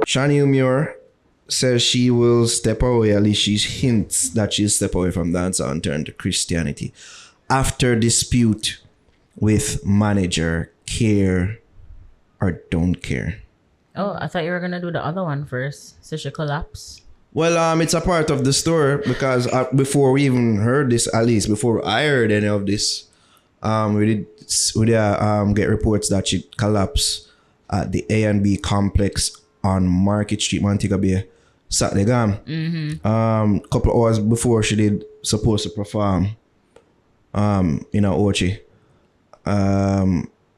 Shaneil Muir says she will step away, at least she hints that she'll step away from dancehall and turn to Christianity after dispute with manager, care or don't care. Oh, I thought you were gonna do the other one first. So she collapse. Well, it's a part of the story because before we even heard this, at least before I heard any of this, we did get reports that she collapsed at the A&B complex on Market Street, Montego Bay, Saturday gone. Couple hours before she did supposed to perform, in a Ochi.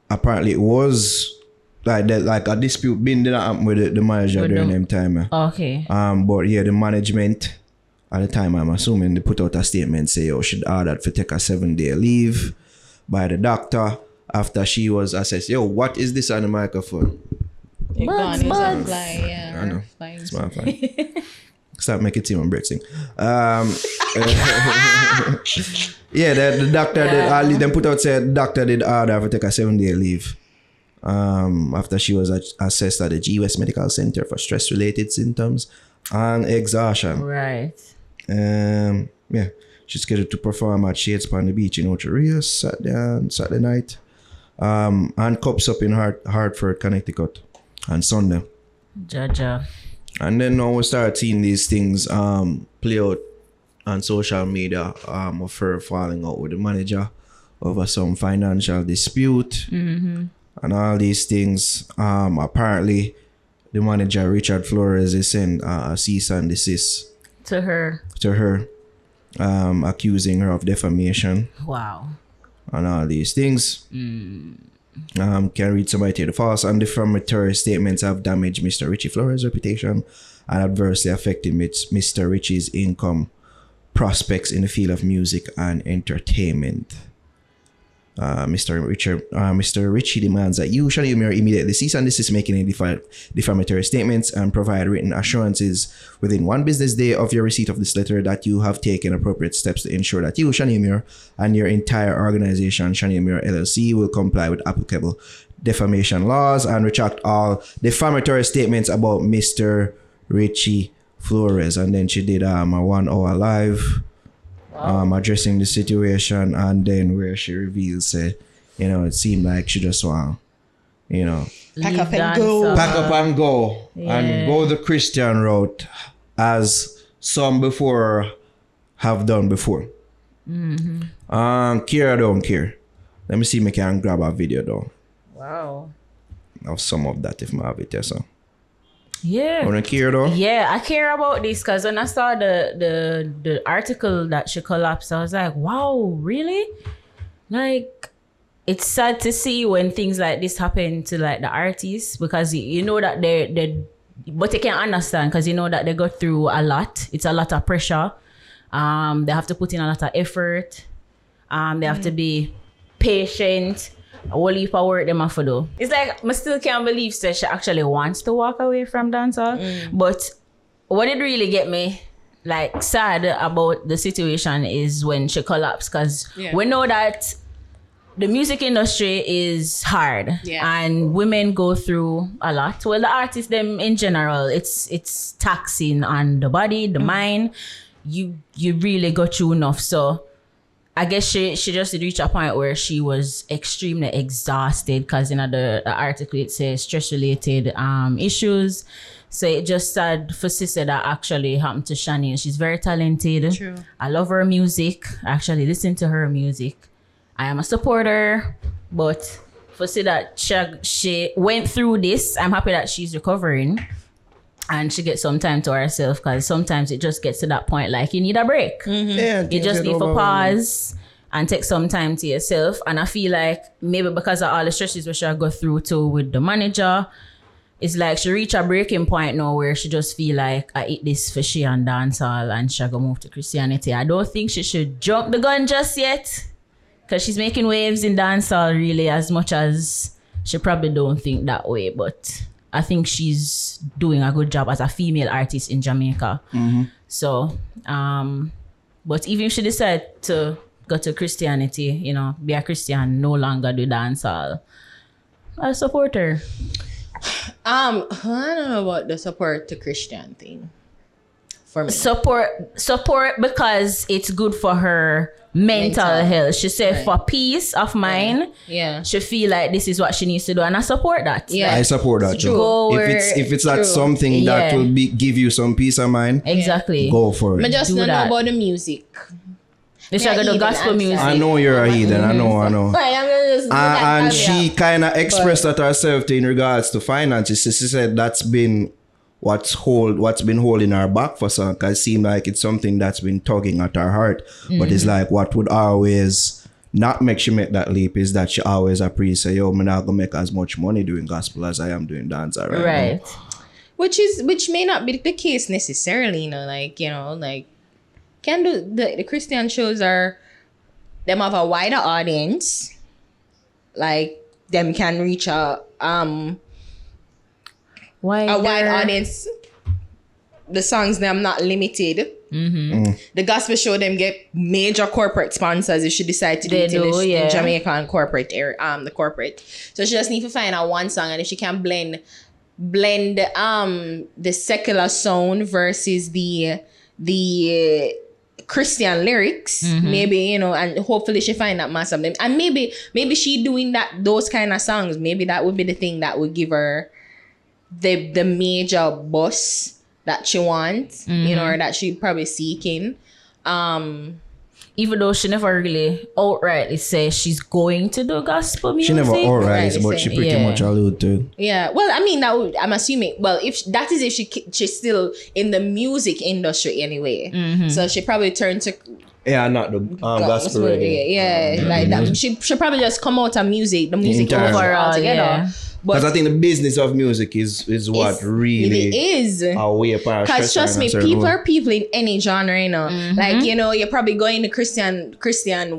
Apparently it was like a dispute didn't happen with the manager during them time. Okay. But yeah, the management at the time, I'm assuming they put out a statement say, she'd ordered for take a 7-day leave by the doctor after she was assessed. What is this on the microphone? Bugs. Yeah. I know. It's my fine. Stop making Tim and Brett sing. Yeah, the doctor did. Them put out said the doctor did order for take a 7-day leave. After she was assessed at the G West Medical Center for stress-related symptoms and exhaustion. Right. Yeah, she's scheduled to perform at Shades Upon the Beach in Ocho Rios Saturday night. And Cups Up in Hartford, Connecticut on Sunday. Jaja. And then now we start seeing these things play out on social media of her falling out with the manager over some financial dispute. And all these things. Apparently, the manager, Richard Flores, is sent a cease and desist To her. Accusing her of defamation. Wow. And all these things. Can read somebody here. The false and defamatory statements have damaged Mr. Richie Flores' reputation and adversely affected Mr. Richie's income prospects in the field of music and entertainment. Mr. Richie demands that you, Shaneil Muir, immediately cease and desist making any defamatory statements and provide written assurances within 1 business day of your receipt of this letter that you have taken appropriate steps to ensure that you, Shaneil Muir, and your entire organization, Shaneil Muir LLC, will comply with applicable defamation laws and retract all defamatory statements about Mr. Richie Flores. And then she did a 1-hour live. Addressing the situation, and then where she reveals, it seemed like she just want, pack up and go, and go the Christian route, as some before have done before. Care or don't care. Let me see if I can grab a video though. Wow. Of some of that if I have it, so. Yeah. Wanna care though? Yeah, I care about this because when I saw the article that she collapsed, I was like, wow, really? Like, it's sad to see when things like this happen to like the artists because you know that they but you can understand because you know that they go through a lot. It's a lot of pressure. They have to put in a lot of effort. They have to be patient. A whole heap of work them have to do. It's like, I still can't believe that she actually wants to walk away from dancehall. But what it really get me like sad about the situation is when she collapsed because we know that the music industry is hard and women go through a lot. Well, the artists them in general, it's taxing on the body, the mind. You really go through enough. So I guess she just reached a point where she was extremely exhausted because in the article it says stress-related issues. So it just sad for sister that actually happened to Shaneil. She's very talented. True. I love her music. I actually listen to her music. I am a supporter, but for see that she went through this, I'm happy that she's recovering. And she gets some time to herself because sometimes it just gets to that point like you need a break. Yeah, You just need to pause and take some time to yourself. And I feel like maybe because of all the stresses we should go through too with the manager, it's like she reached a breaking point now where she just feel like I eat this for she and dancehall and she go move to Christianity. I don't think she should jump the gun just yet because she's making waves in dancehall really as much as she probably don't think that way. But I think she's doing a good job as a female artist in Jamaica. So, but even if she decide to go to Christianity, be a Christian, no longer do dancehall, I support her. I don't know about the support to Christian thing. For me. Support because it's good for her mental health. She said Right. for peace of mind, Yeah. she feel like this is what she needs to do, and I support that. Yeah. I support that too. Go If it's not True. something that Yeah. will give you some peace of mind, Exactly. go for I it. just Do don't know that. about the music. It's Yeah, like the even gospel answer. music. I know you're a heathen. I know. I'm gonna just look at And caveat. she kind of expressed that herself in regards to finances. She said that's been what's been holding her back for some. Cause it seemed like it's something that's been tugging at her heart. But it's like what would always not make she make that leap is that she always appreciate, yo, I'm not gonna make as much money doing gospel as I am doing dancehall right now. Right. Which may not be the case necessarily, can do the Christian shows them have a wider audience, like them can reach a wide audience. The songs them not limited. The gospel show them get major corporate sponsors if she decide to do They it in do, the yeah. Jamaican corporate area, the corporate. So she just need to find out one song, and if she can blend the secular sound versus the Christian lyrics, maybe, and hopefully she find that mass of them. And maybe she doing those kind of songs, maybe that would be the thing that would give her the major buzz that she wants, or that she probably seeking. Even though she never really outrightly says she's going to do gospel music. She never outright, Right, but she pretty yeah. much allude to. Yeah, well, I mean, I'm assuming. Well, if she's still in the music industry anyway, so she probably turned to Yeah, not the gospel reggae. Yeah, like that. She probably just come out of music, the music Entirely. overall altogether. Yeah. Because I But think the business of music is what it really is. a way apart. Because trust me, people are people in any genre, Like, you're probably going to Christian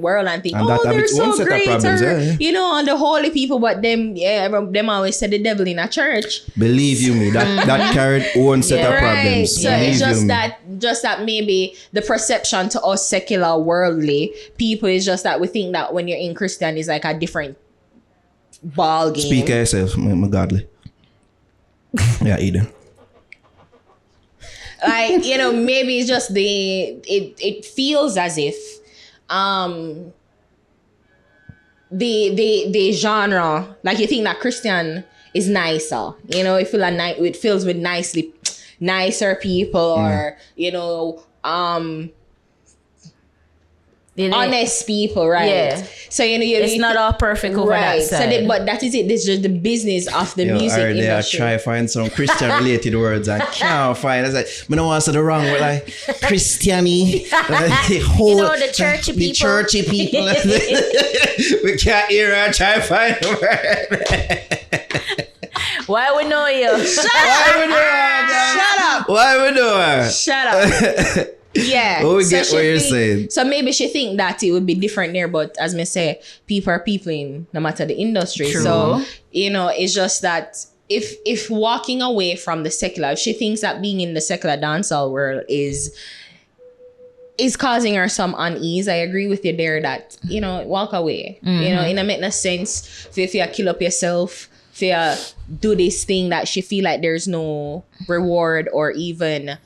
world and think, And that have they're its own so set of great, problems, or, yeah. and the holy people, but them always said the devil in a church. Believe you me, that carried own set of Right. problems. So Believe it's you just me. that maybe the perception to us secular worldly people is just that we think that when you're in Christian is like a different ball game. Speak of yourself, my godly. Yeah, Eden. Like, maybe it's just it feels as if the genre, like you think that Christian is nicer, it feels with nicer people, or honest people, right? Yeah. So It's not all perfect over that right. side. But that is it. This is just the business of the music I industry. try to find some Christian related words and can't find. It's like, I don't want to say the wrong word, like Christiani. The whole, the churchy The people. churchy people. We can't hear her try to find the word. Why we know you? Why we doing? Shut up. Why we doing? Shut up. Yeah. Oh, we get she what you're think- saying. So maybe she think that it would be different there, but as me say, people are people in no matter the industry. True. So, it's just that if walking away from the secular, if she thinks that being in the secular dancehall world is causing her some unease, I agree with you there that, walk away. In a make no sense if you kill up yourself, if you do this thing that she feel like there's no reward or even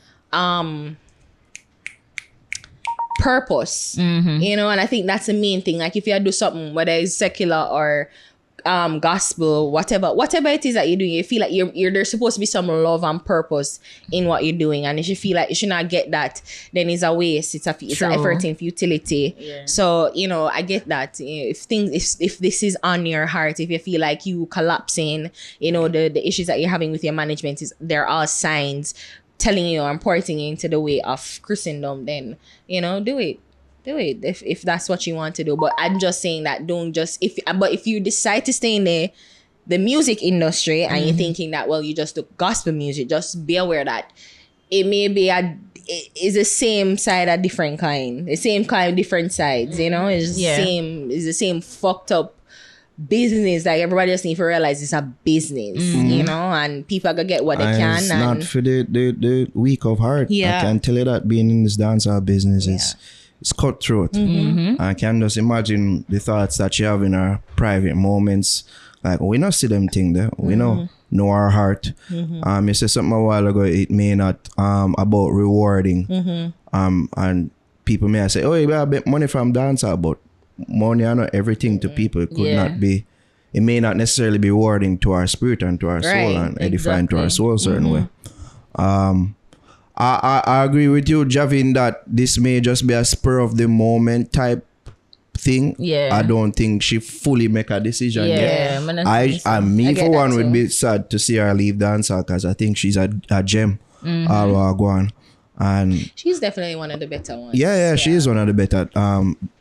purpose, and I think that's the main thing. Like if you do something, whether it's secular or gospel, whatever it is that you're doing, you feel like you're there's supposed to be some love and purpose in what you're doing, and if you feel like you should not get that, then it's a waste. It's an effort in futility. Yeah. So I get that. If this is on your heart, if you feel like you collapsing, the issues that you're having with your management they're all signs telling you and pointing you into the way of Christendom, then do it if that's what you want to do. But I'm just saying that if you decide to stay in the music industry and you're thinking that, well, you just do gospel music, just be aware that it may be it's the same side a different kind, the same kind of different sides, it's the same fucked up business. Like everybody just need to realize it's a business, and people are gonna get what they And can. it's and not for the weak of heart. Yeah. I can tell you that being in this dancehall business is it's cutthroat. I can just imagine the thoughts that she have in her private moments. Like we not see them thing there. We know know her heart. You said something a while ago, it may not about rewarding. And people may say, oh, you got a bit money from dancehall, but money are not everything to people. It could not be, it may not necessarily be rewarding to our spirit and to our soul and edifying to our soul a certain way. I agree with you, Javin, that this may just be a spur of the moment type thing. I don't think she fully make a decision yet. Me for one would be sad to see her leave dancehall because I think she's a gem. Go on. And she's definitely one of the better ones. She is one of the better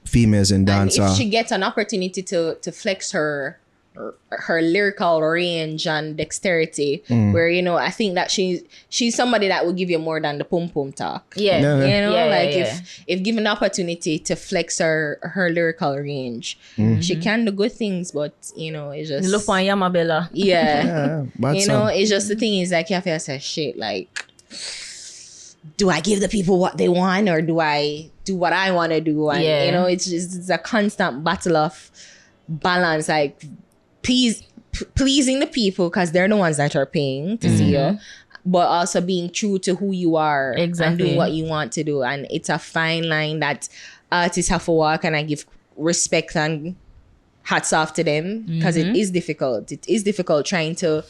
females in dancehall. If she gets an opportunity to flex her lyrical range and dexterity, where I think that she's somebody that will give you more than the pum pum talk. If given the opportunity to flex her lyrical range, she can do good things, but it's just look on Yamabella. It's just the thing is like you have to say shit like, do I give the people what they want or do I do what I want to do? And it's a constant battle of balance, like pleasing the people because they're the ones that are paying to see you, but also being true to who you are and doing what you want to do. And it's a fine line that artists have to walk, and I give respect and hats off to them because it is difficult. It is difficult trying to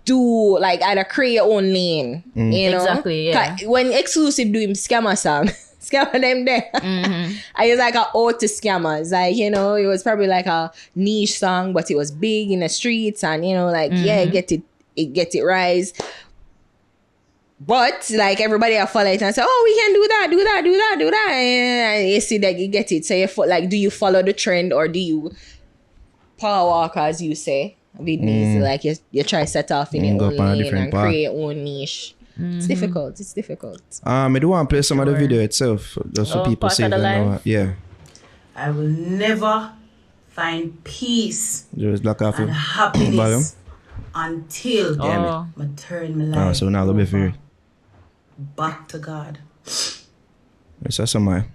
do like either create your own lane, Exactly, yeah. When Exclusive do him scammer song, scammer them there. I was like an ode to scammers. Like, it was probably like a niche song, but it was big in the streets and it get it rise. But like everybody will follow it and say, oh, we can do that. And you see that you get it. So do you follow the trend or do you power walk, as you say? With these, like you try to set off in your own lane and create your own niche. It's difficult. I do want to play some of the video itself just so people see it. Yeah. I will never find peace Just lock off and happiness until I turn my life so now a little bit for you. back to God. Yes, that's somebody.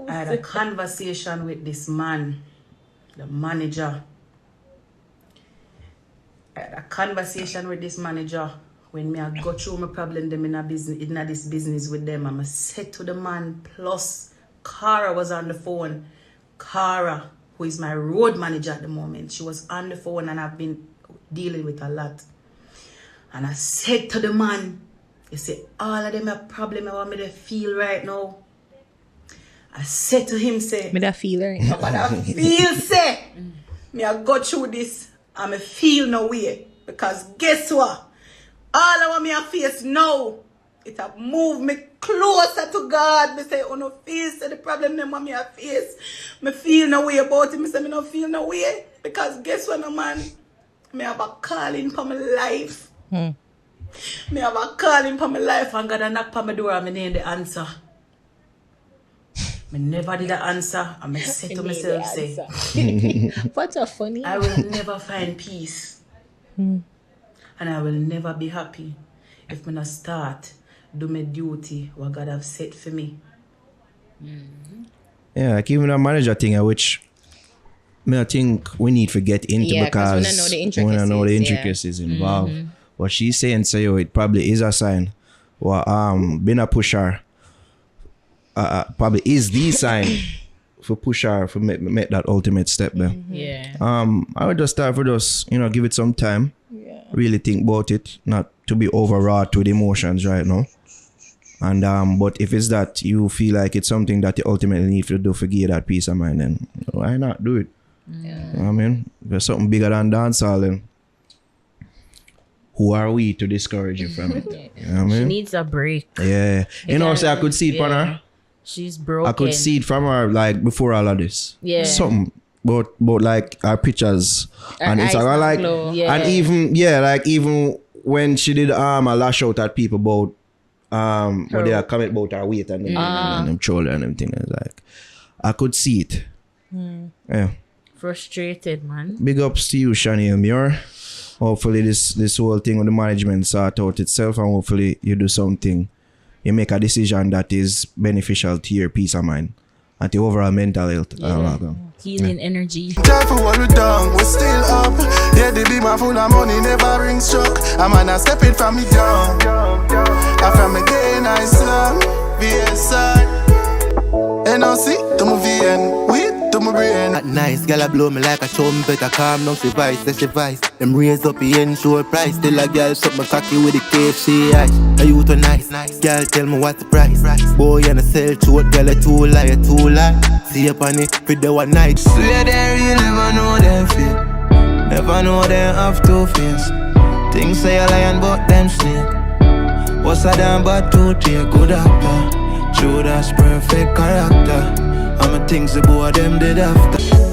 I had a conversation with this man, the manager. I had a conversation with this manager when I go through my problem them in this business with them. I said to the man, plus Cara was on the phone. Cara, who is my road manager at the moment, she was on the phone and I've been dealing with a lot. And I said to the man, you see, all of them have problem I want me to feel right now. I said to him, say, me that feel right. I feel, say, me I go through this and me feel no way. Because guess what? All I want me I face now, it have moved me closer to God. Me say, oh no, face the problem them want me I face. Me feel no way about it. Me say, me no feel no way. Because guess what, no man? Me have a calling for my life. Me have a calling for my life and God a knock on my door and me name the answer. I never did the answer. I said to myself, say, what's so funny? I will never find peace. And I will never be happy if I not start do my duty what God have set for me. Yeah, like even a manager thing, which I think we need to get into because we don't know the intricacies involved. What she's saying, so it probably is a sign. Well, being a pusher. Probably is the sign for push her for make that ultimate step there. I would just start for just give it some time. Really think about it, not to be overwrought with emotions right now. And but if it's that you feel like it's something that you ultimately need to do for give that peace of mind, then why not do it? You know what I mean, there's something bigger than dancehall. Then who are we to discourage you from it? You know what I mean? She needs a break. Yeah, I could see it from her. She's broken. I could see it from her like before all of this. Yeah. Something but like our pictures and it's like and even when she did a lash out at people about when they are comment about her weight and them shoulder and everything, like I could see it. Yeah. Frustrated, man. Big ups to you, Shaneil Muir. Hopefully this whole thing with the management sort out itself and hopefully you do something you make a decision that is beneficial to your peace of mind and to overall mental health. Healing energy. Time for what we done, we still up. Yeah, they be my full of money, never ring struck. I'm on a step it from me down. I from me day nice long, VSI. NOC, to my VN, weed to my brain. That nice, girl, I blow me like a trumpet. I calm down, she vice, say she vice. Them raise up the ensure price. Still a girl, suck my cocky with the KFC eyes. Are you too nice? Girl, tell me what's the price. Boy, and I sell short, girl, a too lie. See up on it, for the one night. Swear they real, never know them feel. Never know them have two face. Things say a lion, but them snake. What's a damn bad to take good actor? True, that's perfect character. I'm a things the boy them did after.